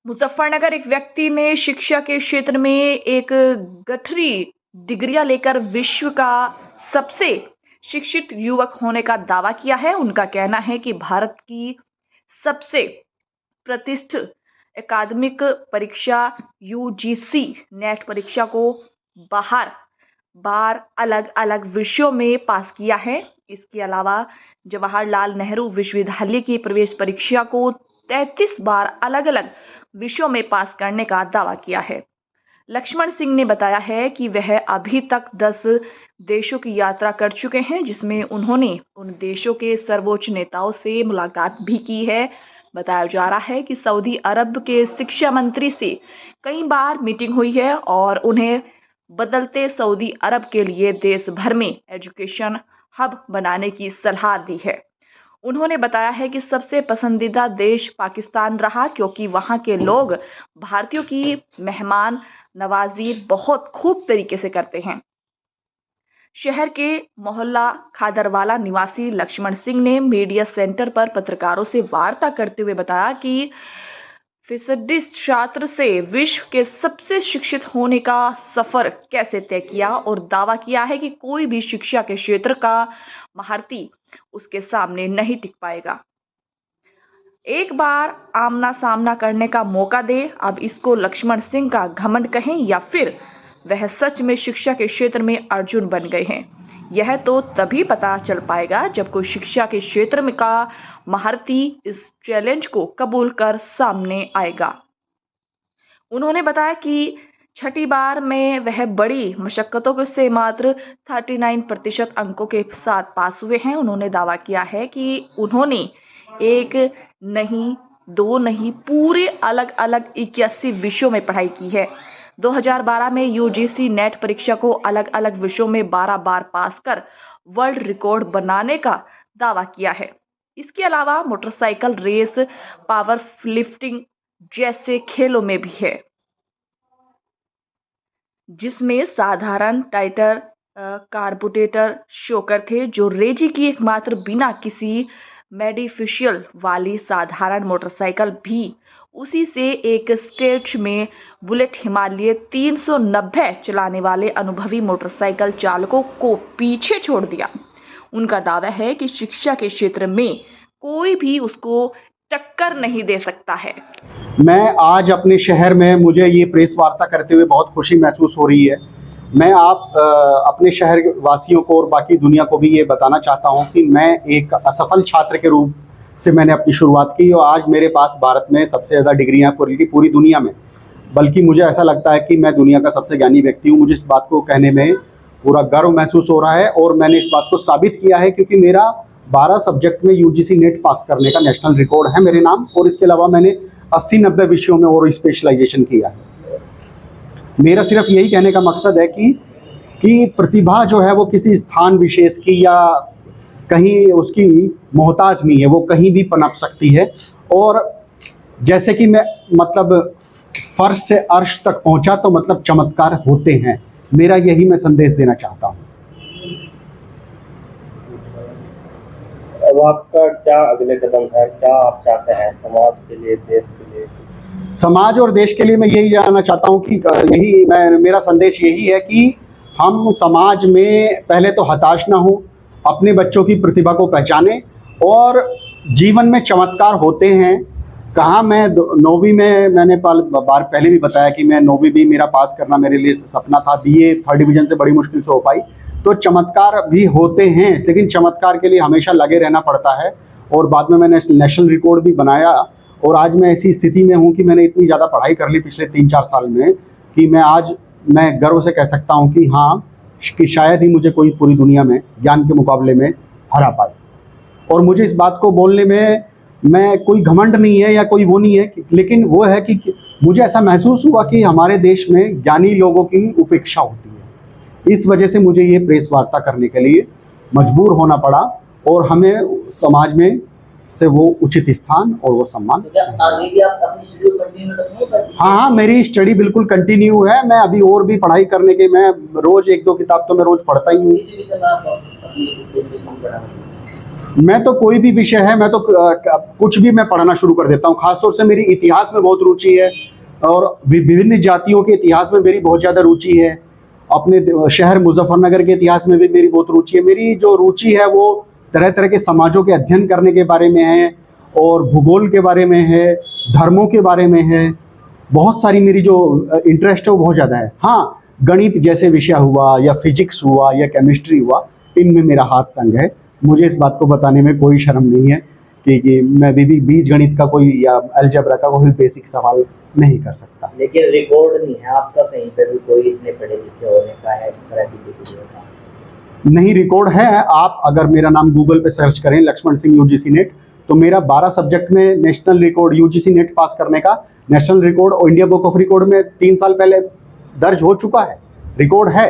मुजफ्फरनगर एक व्यक्ति ने शिक्षा के क्षेत्र में एक गठरी डिग्रियां लेकर विश्व का सबसे शिक्षित युवक होने का दावा किया है। उनका कहना है कि भारत की सबसे प्रतिष्ठित एकादमिक परीक्षा यूजीसी नेट परीक्षा को बाहर बार अलग अलग विषयों में पास किया है। इसके अलावा जवाहरलाल नेहरू विश्वविद्यालय की प्रवेश परीक्षा को 33 बार अलग अलग विषयों में पास करने का दावा किया है। लक्ष्मण सिंह ने बताया है कि वह अभी तक 10 देशों की यात्रा कर चुके हैं, जिसमें उन्होंने उन देशों के सर्वोच्च नेताओं से मुलाकात भी की है। बताया जा रहा है कि सऊदी अरब के शिक्षा मंत्री से कई बार मीटिंग हुई है और उन्हें बदलते सऊदी अरब के लिए देश भर में एजुकेशन हब बनाने की सलाह दी है। उन्होंने बताया है कि सबसे पसंदीदा देश पाकिस्तान रहा, क्योंकि वहां के लोग भारतीयों की मेहमान नवाजी बहुत खूब तरीके से करते हैं। शहर के मोहल्ला खादरवाला निवासी लक्ष्मण सिंह ने मीडिया सेंटर पर पत्रकारों से वार्ता करते हुए बताया कि फीसदी छात्र से विश्व के सबसे शिक्षित होने का सफर कैसे तय किया और दावा किया है कि कोई भी शिक्षा के क्षेत्र का महारथी उसके सामने नहीं टिक पाएगा। एक बार आमना सामना करने का मौका दे। अब इसको लक्ष्मण सिंह का घमंड कहें या फिर वह सच में शिक्षा के क्षेत्र में अर्जुन बन गए हैं, यह तो तभी पता चल पाएगा जब कोई शिक्षा के क्षेत्र में का महारथी इस चैलेंज को कबूल कर सामने आएगा। उन्होंने बताया कि छठी बार में वह बड़ी मशक्कतों से मात्र 39% अंकों के साथ पास हुए हैं। उन्होंने दावा किया है कि उन्होंने एक नहीं, दो नहीं, पूरे अलग अलग 81 विषयों में पढ़ाई की है। 2012 में यूजीसी नेट परीक्षा को अलग अलग विषयों में 12 बार पास कर वर्ल्ड रिकॉर्ड बनाने का दावा किया है। इसके अलावा मोटरसाइकिल रेस, पावर लिफ्टिंग जैसे खेलों में भी है, जिसमें साधारण टाइटर कार्बोरेटर शोकर थे, जो रेजी की एकमात्र बिना किसी मेडिफिशियल वाली साधारण मोटरसाइकिल भी उसी से एक स्टेज में बुलेट हिमालय 390 चलाने वाले अनुभवी मोटरसाइकिल चालकों को पीछे छोड़ दिया। उनका दावा है कि शिक्षा के क्षेत्र में कोई भी उसको टक्कर नहीं दे सकता है। मैं आज अपने शहर में, मुझे ये प्रेस वार्ता करते हुए बहुत खुशी महसूस हो रही है। मैं अपने शहर वासियों को और बाकी दुनिया को भी ये बताना चाहता हूँ कि मैं एक असफल छात्र के रूप से मैंने अपनी शुरुआत की और आज मेरे पास भारत में सबसे ज़्यादा डिग्रियाँ पूरी दुनिया में, बल्कि मुझे ऐसा लगता है कि मैं दुनिया का सबसे ज्ञानी व्यक्ति हूँ। मुझे इस बात को कहने में पूरा गर्व महसूस हो रहा है और मैंने इस बात को साबित किया है, क्योंकि मेरा 12 सब्जेक्ट में यूजीसी नेट पास करने का नेशनल रिकॉर्ड है मेरे नाम, और इसके अलावा मैंने 80-90 विषयों में और स्पेशलाइजेशन किया है। मेरा सिर्फ यही कहने का मकसद है कि प्रतिभा जो है वो किसी स्थान विशेष की या कहीं उसकी मोहताज नहीं है, वो कहीं भी पनप सकती है। और जैसे कि मैं फर्श से अर्श तक पहुंचा तो चमत्कार होते हैं। मेरा यही मैं संदेश देना चाहता हूँ। अब आपका क्या अगले कदम है, क्या आप चाहते हैं समाज के लिए, देश के लिए? समाज और देश के लिए मैं यही जानना चाहता हूँ कि मेरा संदेश यही है कि हम समाज में पहले तो हताश ना हो, अपने बच्चों की प्रतिभा को पहचानें और जीवन में चमत्कार होते हैं। कहाँ मैं 9वीं में, मैंने बार पहले भी बताया कि मैं 9वीं भी मेरा पास करना मेरे लिए सपना था। बीए 3rd डिवीज़न से बड़ी मुश्किल से हो पाई। तो चमत्कार भी होते हैं, लेकिन चमत्कार के लिए हमेशा लगे रहना पड़ता है। और बाद में मैंने नेशनल रिकॉर्ड भी बनाया और आज मैं ऐसी स्थिति में हूँ कि मैंने इतनी ज़्यादा पढ़ाई कर ली पिछले 3-4 साल में कि मैं गर्व से कह सकता हूँ कि हाँ, कि शायद ही मुझे कोई पूरी दुनिया में ज्ञान के मुकाबले में हरा पाए। और मुझे इस बात को बोलने में मैं कोई घमंड नहीं है या कोई वो नहीं है, लेकिन वो है कि मुझे ऐसा महसूस हुआ कि हमारे देश में ज्ञानी लोगों की उपेक्षा होती है। इस वजह से मुझे ये प्रेस वार्ता करने के लिए मजबूर होना पड़ा और हमें समाज में से वो उचित स्थान और वो सम्मान। आगे भी आप अपनी स्टडी कंटिन्यू रखेंगे? हाँ, मेरी स्टडी बिल्कुल कंटिन्यू है। मैं अभी और भी पढ़ाई करने के, मैं रोज 1-2 किताब तो मैं रोज पढ़ता ही हूँ। मैं तो कोई भी विषय है, मैं तो कुछ भी मैं पढ़ना शुरू कर देता हूँ। खासतौर से मेरी इतिहास में बहुत रुचि है और विभिन्न जातियों के इतिहास में मेरी बहुत ज़्यादा रुचि है। अपने शहर मुजफ्फरनगर के इतिहास में भी मेरी बहुत रुचि है। मेरी जो रुचि है वो तरह तरह के समाजों के अध्ययन करने के बारे में है और भूगोल के बारे में है, धर्मों के बारे में है। बहुत सारी मेरी जो इंटरेस्ट है वो बहुत ज़्यादा है। हाँ, गणित जैसे विषय हुआ या फिजिक्स हुआ या केमिस्ट्री हुआ, इनमें मेरा हाथ तंग है। मुझे इस बात को बताने में कोई शर्म नहीं है कि मैं भी बीज गणित का कोई या अलजेब्रा का कोई बेसिक सवाल नहीं कर सकता। लेकिन रिकॉर्ड नहीं है आपका कहीं पे भी कोई इतने पढ़े लिखे होने का है, इस तरह की डिग्री का नहीं, रिकॉर्ड है। आप अगर मेरा नाम गूगल पे सर्च करें लक्ष्मण सिंह यूजीसी नेट, तो मेरा 12 सब्जेक्ट में नेशनल रिकॉर्ड यूजीसी नेट पास करने का नेशनल रिकॉर्ड और इंडिया बुक ऑफ रिकॉर्ड में 3 साल पहले दर्ज हो चुका है। रिकॉर्ड है।